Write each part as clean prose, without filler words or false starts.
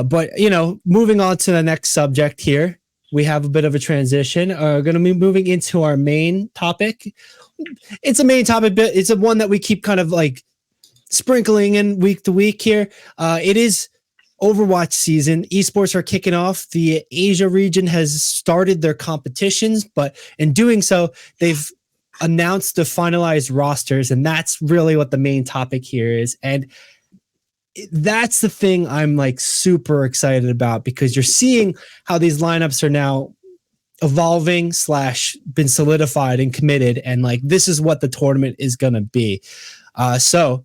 But moving on to the next subject here, we have a bit of a transition. Going to be moving into our main topic. It's a main topic, but it's a one that we keep kind of like sprinkling in week to week here. It is Overwatch season. Esports are kicking off. The Asia region has started their competitions, but in doing so, they've announced the finalized rosters, and that's really what the main topic here is. And that's the thing I'm like super excited about, because you're seeing how these lineups are now evolving / been solidified and committed, and like this is what the tournament is going to be. So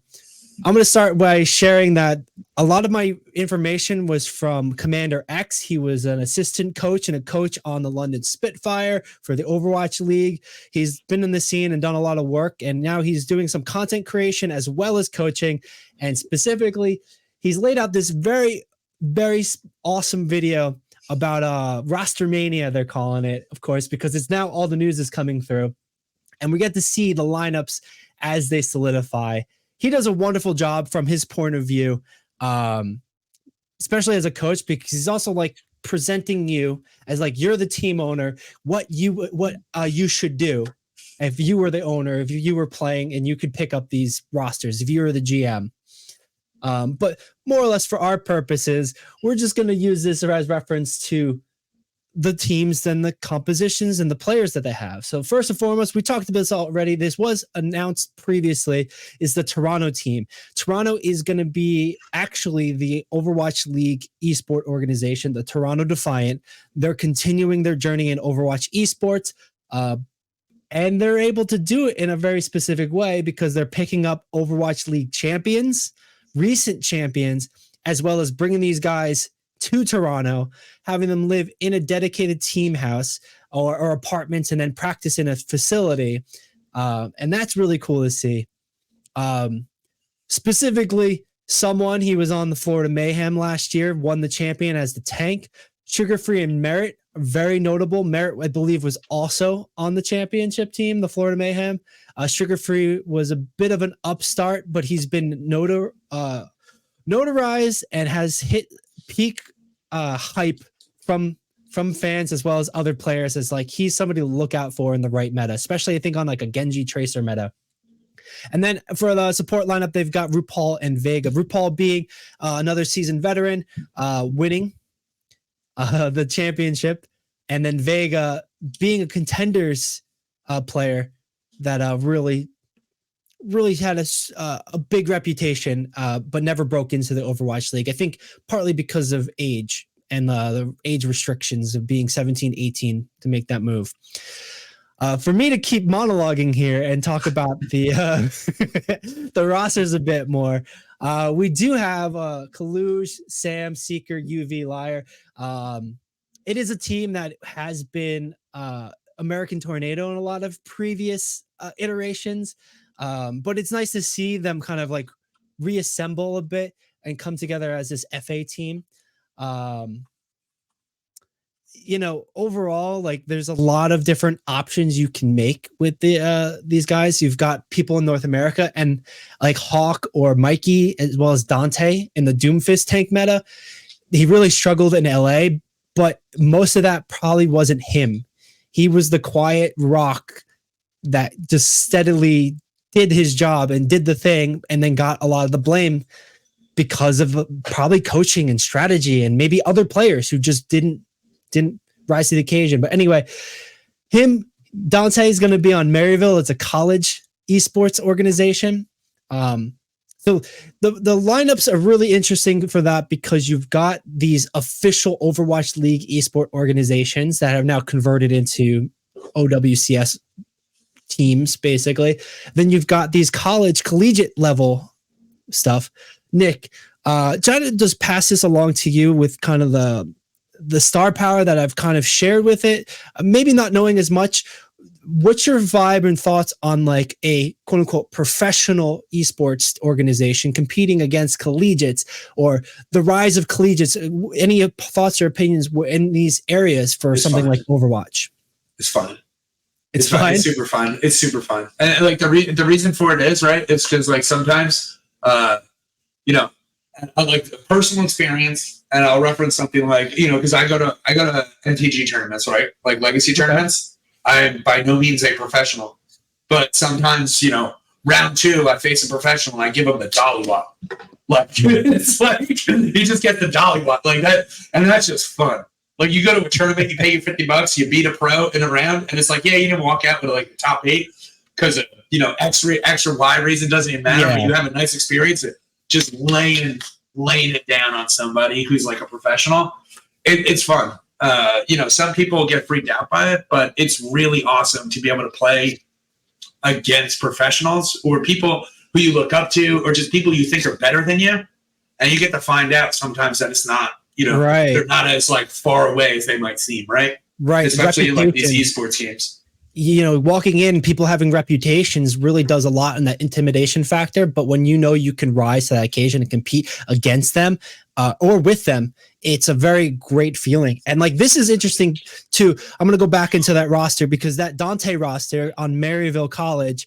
I'm going to start by sharing that a lot of my information was from Commander X. He was an assistant coach and a coach on the London Spitfire for the Overwatch League. He's been in the scene and done a lot of work, and now he's doing some content creation as well as coaching. And specifically, he's laid out this very, very awesome video about ROSTERMANIA, they're calling it, of course, because it's now all the news is coming through. And we get to see the lineups as they solidify. He does a wonderful job from his point of view, especially as a coach, because he's also like presenting you as like you're the team owner, what you should do if you were the owner, if you were playing and you could pick up these rosters, if you were the GM. But more or less for our purposes, we're just going to use this as reference to the teams and the compositions and the players that they have. So first and foremost, we talked about this already. This was announced previously, is the Toronto team. Toronto is going to be actually the Overwatch League esport organization, the Toronto Defiant. They're continuing their journey in Overwatch esports. And they're able to do it in a very specific way because they're picking up Overwatch League champions, recent champions, as well as bringing these guys to Toronto, having them live in a dedicated team house or apartments and then practice in a facility. And that's really cool to see. Specifically, he was on the Florida Mayhem last year, won the champion as the tank. Sugar Free and Merit, very notable. Merit, I believe, was also on the championship team, the Florida Mayhem. Sugar Free was a bit of an upstart, but he's been notarized and has hit peak hype from fans as well as other players, as like he's somebody to look out for in the right meta, especially I think on like a Genji Tracer meta. And then for the support lineup, they've got RuPaul and Vega. RuPaul being another seasoned veteran, winning the championship, and then Vega being a contenders player that really had a big reputation, but never broke into the Overwatch League. I think partly because of age and the age restrictions of being 17, 18 to make that move. For me to keep monologuing here and talk about the the rosters a bit more, we do have Kaluj, Sam, Seeker, UV, Liar. It is a team that has been American Tornado in a lot of previous iterations. But it's nice to see them kind of like reassemble a bit and come together as this FA team. Overall, like there's a lot of different options you can make with these guys. You've got people in North America and like Hawk or Mikey, as well as Dante in the Doomfist tank meta. He really struggled in LA, but most of that probably wasn't him. He was the quiet rock that just steadily did his job and did the thing, and then got a lot of the blame because of probably coaching and strategy and maybe other players who just didn't rise to the occasion. But anyway, Dante is going to be on Maryville. It's a college esports organization. So the lineups are really interesting for that, because you've got these official Overwatch League esport organizations that have now converted into OWCS teams, basically. Then you've got these collegiate level stuff. Nick, trying to just pass this along to you with kind of the star power that I've kind of shared with it, maybe not knowing as much. What's your vibe and thoughts on like a quote unquote professional esports organization competing against collegiates, or the rise of collegiates? Any thoughts or opinions in these areas for something like Overwatch? It's fun. It's fun. It's super fun. It's super fun. And like the reason for it is, right, it's because like sometimes, like the personal experience and I'll reference something like, because I go to MTG tournaments, right? Like legacy tournaments. I'm by no means a professional, but sometimes, round 2, I face a professional and I give him the dollywop. Like it's like you just get the dollywop like that, and that's just fun. Like you go to a tournament, you pay your $50, you beat a pro in a round, and it's like, yeah, you didn't walk out with like the top 8 because of X or Y reason, doesn't even matter. But you have a nice experience. Just laying it down on somebody who's like a professional. It's fun. Some people get freaked out by it, but it's really awesome to be able to play against professionals or people who you look up to or just people you think are better than you. And you get to find out sometimes that it's not, they're not as like far away as they might seem, right? Right. Especially in like these esports games. Walking in, people having reputations really does a lot in that intimidation factor. But when you can rise to that occasion and compete against them or with them, it's a very great feeling. And like, this is interesting too. I'm going to go back into that roster because that Dante roster on Maryville College,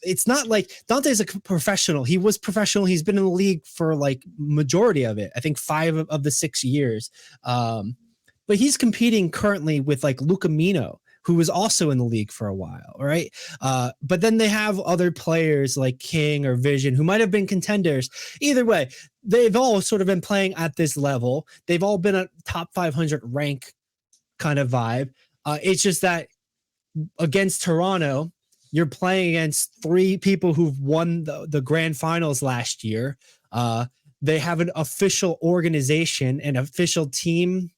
it's not like Dante's a professional. He was professional. He's been in the league for like majority of it. I think 5 of the 6 years. But he's competing currently with like Luca Mino, who was also in the league for a while, right? But then they have other players like King or Vision who might have been contenders. Either way, they've all sort of been playing at this level. They've all been a top 500 rank kind of vibe. It's just that against Toronto, you're playing against 3 people who've won the grand finals last year. They have an official organization, an official team,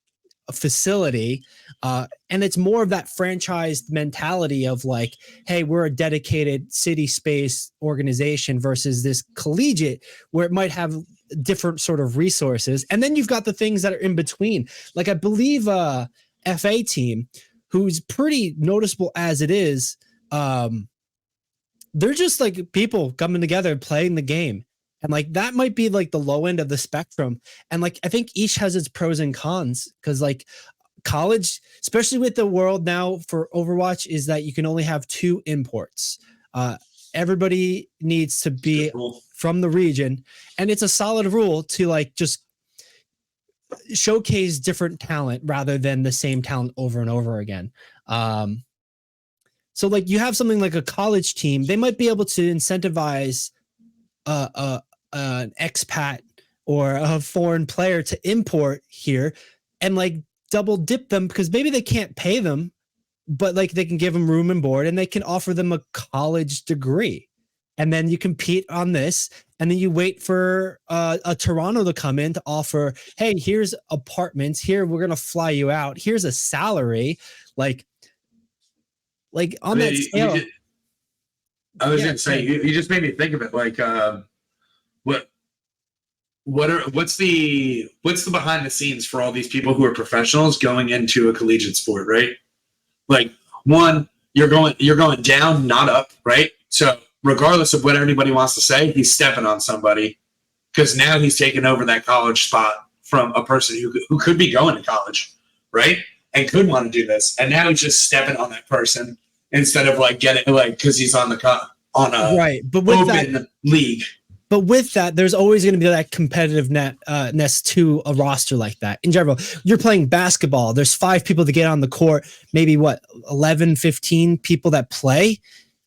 a facility, and it's more of that franchised mentality of like, hey, we're a dedicated city space organization versus this collegiate where it might have different sort of resources. And then you've got the things that are in between. Like I believe FA team, who's pretty noticeable as it is, they're just like people coming together and playing the game. And like that might be like the low end of the spectrum. And like I think each has its pros and cons because like college, especially with the world now for Overwatch, is that you can only have 2 imports. Everybody needs to be from the region, and it's a solid rule to like just showcase different talent rather than the same talent over and over again. So like you have something like a college team, they might be able to incentivize an expat or a foreign player to import here and like double dip them because maybe they can't pay them, but like they can give them room and board and they can offer them a college degree. And then you compete on this and then you wait for a Toronto to come in to offer, hey, here's apartments here. We're going to fly you out. Here's a salary. Like on that scale. I was going to say, you just made me think of it. Like, what's the behind the scenes for all these people who are professionals going into a collegiate sport, right? Like, one, you're going down, not up, right? So regardless of what anybody wants to say, he's stepping on somebody because now he's taking over that college spot from a person who could be going to college, right? And could want to do this, and now he's just stepping on that person instead of like getting like because he's on a right, but with open league. But with that, there's always going to be that competitiveness to a roster like that. In general, you're playing basketball. There's 5 people to get on the court, maybe 11, 15 people that play.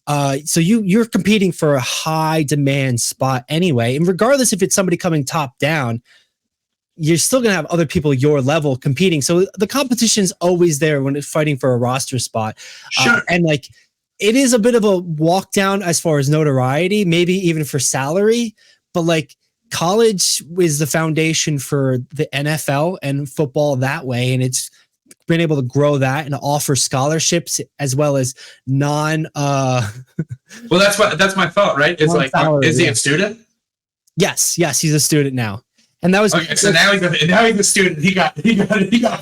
So you're competing for a high demand spot anyway. And regardless if it's somebody coming top down, you're still going to have other people your level competing. So the competition's always there when it's fighting for a roster spot. Sure. And like, it is a bit of a walk down as far as notoriety, maybe even for salary, but like college is the foundation for the NFL and football that way. And it's been able to grow that and offer scholarships as well as well, that's my thought, right? It's like, salary, is he a student? Yes, he's a student now. And that was okay. So now he's a student. He got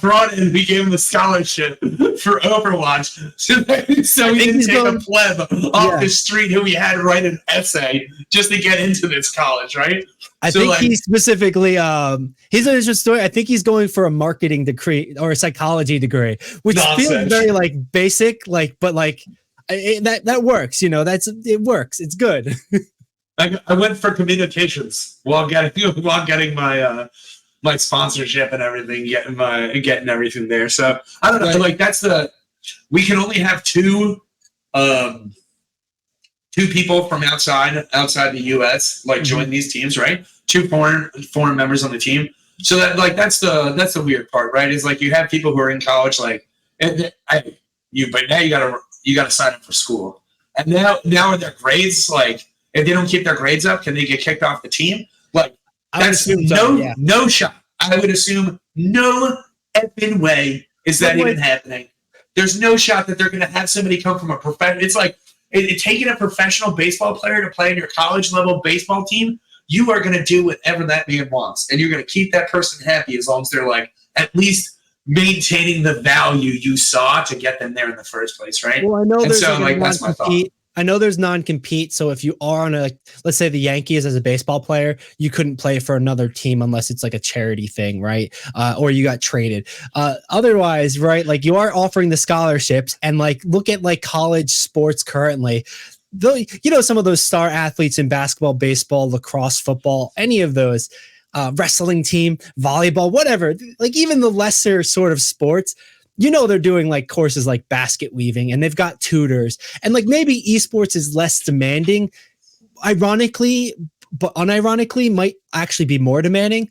brought in. We gave him a scholarship for Overwatch. So he didn't take a pleb off the street who he had to write an essay just to get into this college, right? I think he specifically he's an interesting story. I think he's going for a marketing degree or a psychology degree, which feels very like basic, like but like that works. It works. It's good. I went for communications while getting my my sponsorship and everything, getting everything there. So I don't know. Like we can only have two people from outside the U.S. like join these teams, right? Two foreign members on the team. So that's the weird part, right? Is like you have people who are in college, like but now you gotta sign up for school, and now are their grades like if they don't keep their grades up, can they get kicked off the team? Like that's no shot. I would assume no effing way is that even happening. There's no shot that they're going to have somebody come from a professional. It's like taking a professional baseball player to play in your college level baseball team. You are going to do whatever that man wants, and you're going to keep that person happy as long as they're like at least maintaining the value you saw to get them there in the first place, right? Well, I know there's that's my thought. I know there's non-compete, so if you are on let's say the Yankees as a baseball player, you couldn't play for another team unless it's like a charity thing, right? Or you got traded. Otherwise, right, like you are offering the scholarships, and like look at like college sports currently. Some of those star athletes in basketball, baseball, lacrosse, football, any of those, wrestling team, volleyball, whatever, like even the lesser sort of sports, they're doing like courses like basket weaving, and they've got tutors, and like maybe esports is less demanding, ironically, but unironically might actually be more demanding.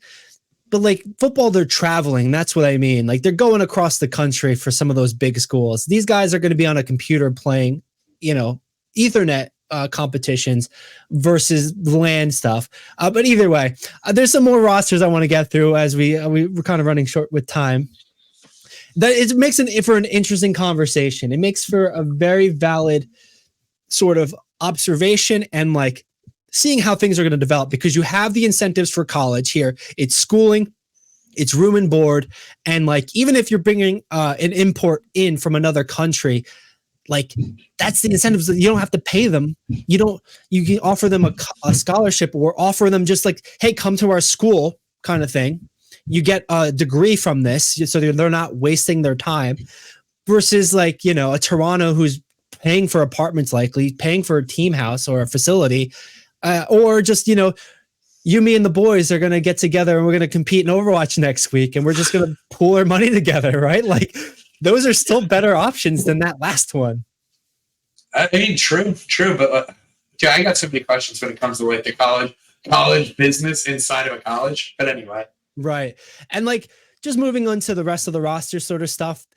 But like football, they're traveling. That's what I mean. Like they're going across the country for some of those big schools. These guys are going to be on a computer playing, Ethernet competitions versus LAN stuff. But either way, there's some more rosters I want to get through as we're kind of running short with time. That it makes for an interesting conversation. It makes for a very valid sort of observation and like seeing how things are going to develop, because you have the incentives for college here. It's schooling, it's room and board. And like, even if you're bringing an import in from another country, like that's the incentives that you don't have to pay them. You can offer them a scholarship or offer them just like, hey, come to our school kind of thing. You get a degree from this, so they're not wasting their time, versus like, a Toronto who's paying for apartments, likely paying for a team house or a facility, or just, you, me and the boys are going to get together and we're going to compete in Overwatch next week. And we're just going to pool our money together. Right. Like those are still better options than that last one. I mean, true. But I got so many questions when it comes to like the college business inside of a college. But anyway. Right. And like just moving on to the rest of the roster sort of stuff,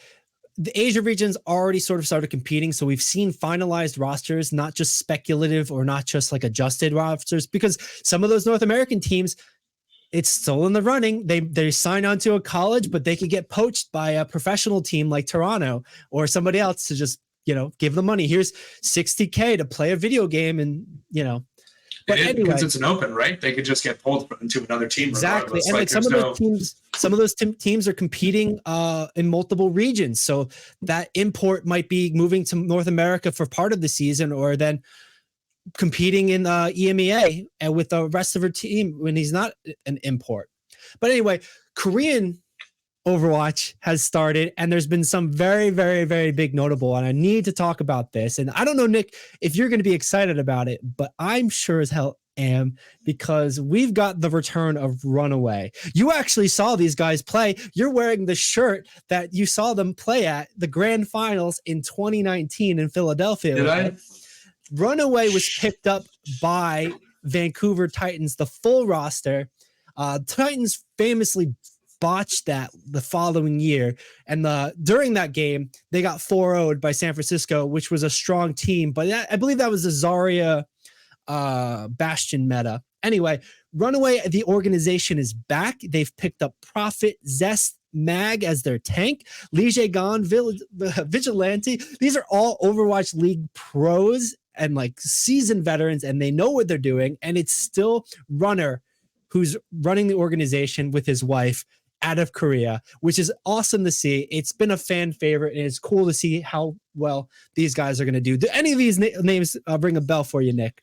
the Asia region's already sort of started competing. So we've seen finalized rosters, not just speculative or not just like adjusted rosters, because some of those North American teams, it's still in the running. They sign on to a college, but they could get poached by a professional team like Toronto or somebody else to just, give them money. Here's $60K to play a video game and, But anyway, because it's an open, right? They could just get pulled into another team. Exactly. And like some of those teams are competing in multiple regions. So that import might be moving to North America for part of the season, or then competing in EMEA and with the rest of her team when he's not an import. But anyway, Korean Overwatch has started, and there's been some very, very, very big notable, and I need to talk about this. And I don't know, Nick, if you're going to be excited about it, but I'm sure as hell am, because we've got the return of Runaway. You actually saw these guys play. You're wearing the shirt that you saw them play at the grand finals in 2019 in Philadelphia. Did I? Runaway was picked up by Vancouver Titans, the full roster. Titans famously botched that the following year, and during that game they got 4-0'd by San Francisco, which was a strong team, but I believe that was the Zarya Bastion meta. Anyway, Runaway, the organization, is back. They've picked up Prophet, Zest, Mag as their tank, Lee Jae-gon, Vigilante. These are all Overwatch League pros and like seasoned veterans, and they know what they're doing. And it's still Runner who's running the organization with his wife out of Korea, which is awesome to see. It's been a fan favorite, and it's cool to see how well these guys are going to do. Do any of these names ring a bell for you, Nick?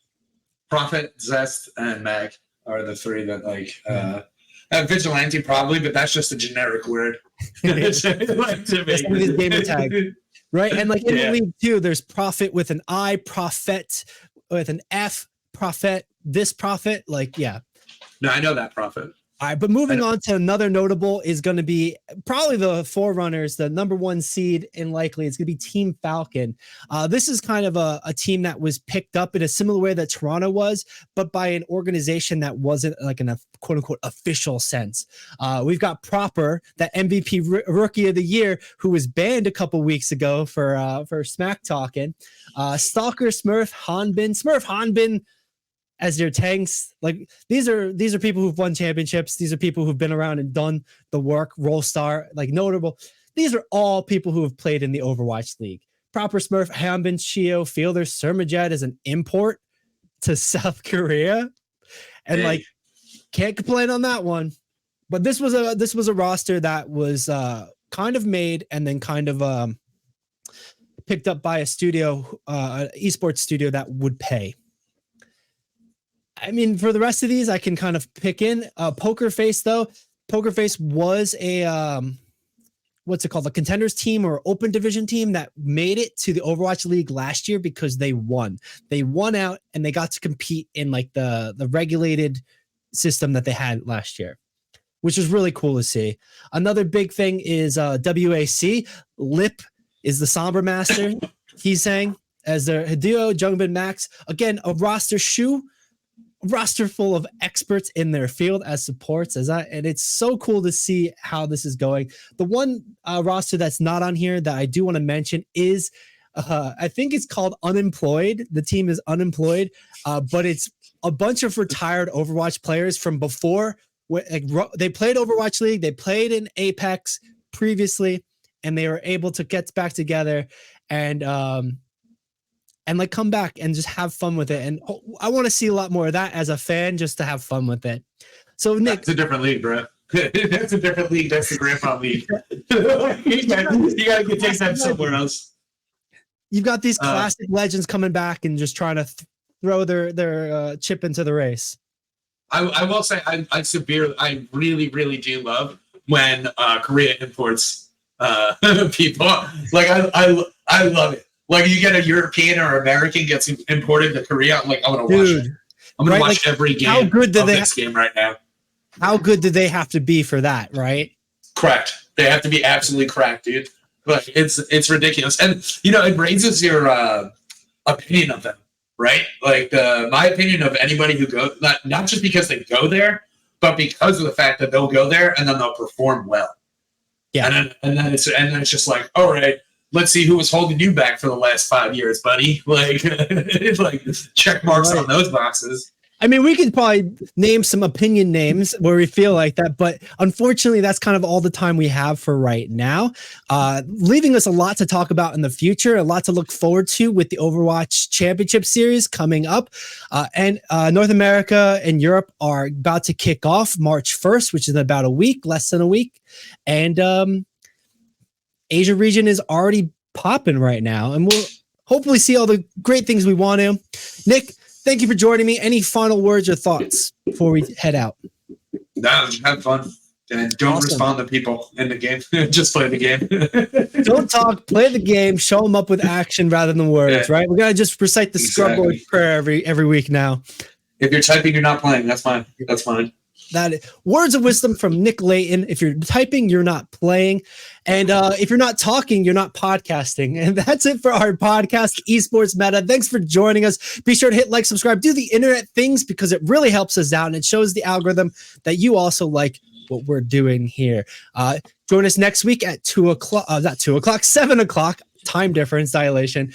Prophet, Zest, and Mag are the three that like Vigilante probably, but that's just a generic word. His gamer tag. Right? And like in the league too, there's Prophet with an I, Prophet with an F, Prophet, this Prophet. Like, yeah. No, I know that Prophet. All right, but moving on to another notable is going to be probably the Forerunners, the number 1 seed, and likely it's going to be Team Falcon. This is kind of a team that was picked up in a similar way that Toronto was, but by an organization that wasn't like in a quote unquote official sense. We've got Proper, that MVP Rookie of the Year, who was banned a couple weeks ago for smack talking. Stalker, Smurf Hanbin as their tanks. Like these are people who've won championships. These are people who've been around and done the work. Rollstar, like notable. These are all people who have played in the Overwatch League. Proper, Smurf, Hanbin, Shio, Fielder, Surmajet is an import to South Korea, and like can't complain on that one. But this was a roster that was kind of made and then kind of picked up by a studio, an esports studio that would pay. I mean, for the rest of these, I can kind of pick in Poker Face, though. Poker Face was a, what's it called? A contenders team or open division team that made it to the Overwatch League last year because they won. They won out and they got to compete in like the regulated system that they had last year, which was really cool to see. Another big thing is WAC. Lip is the Sombra Master, he's saying, as their Hideo, Jungbin, Max. Again, a roster full of experts in their field as supports, and it's so cool to see how this is going. The one roster that's not on here that I do want to mention is I think it's called Unemployed. The team is Unemployed, but it's a bunch of retired Overwatch players from before. They played Overwatch League, they played in Apex previously, and they were able to get back together and like come back and just have fun with it. And I want to see a lot more of that as a fan, just to have fun with it. So Nick, that's a different league, bro. That's a different league. That's the grandpa league. you gotta get take that somewhere else. You've got these classic legends coming back and just trying to throw their chip into the race. I will say I really do love when Korea imports people. Like I love it. Like you get a European or American gets imported to Korea. I'm like, I'm gonna watch it. I'm gonna watch every game. How good do this game right now? How good do they have to be for that? Right? Correct. They have to be absolutely cracked, dude. But it's ridiculous, and it raises your opinion of them, right? Like my opinion of anybody who goes, not just because they go there, but because of the fact that they'll go there and then they'll perform well. Yeah, and then it's just like, all right. Let's see who was holding you back for the last 5 years, buddy. Like, it's like check marks on those boxes. I mean, we could probably name some opinion names where we feel like that, but unfortunately, that's kind of all the time we have for right now. Leaving us a lot to talk about in the future, a lot to look forward to with the Overwatch Championship Series coming up. And North America and Europe are about to kick off March 1st, which is in about a week, less than a week. And Asia region is already popping right now, and we'll hopefully see all the great things we want to. Nick, thank you for joining me. Any final words or thoughts before we head out? No, have fun. And don't respond to people in the game. Just play the game. Don't talk, play the game, show them up with action rather than words, right? We got to just recite the scrub board prayer every week now. If you're typing, you're not playing. That's fine. That's fine. Words of wisdom from Nick Layton. If you're typing, you're not playing. And if you're not talking, you're not podcasting. And that's it for our podcast, Esports Meta. Thanks for joining us. Be sure to hit like, subscribe, do the internet things because it really helps us out and it shows the algorithm that you also like what we're doing here. Join us next week at 7 o'clock, time difference, dilation.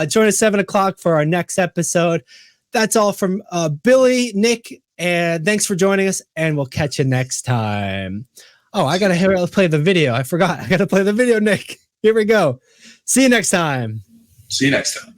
Join us 7 o'clock for our next episode. That's all from Billy, Nick, and thanks for joining us, and we'll catch you next time. Oh, I got to play the video. I forgot. I got to play the video, Nick. Here we go. See you next time. See you next time.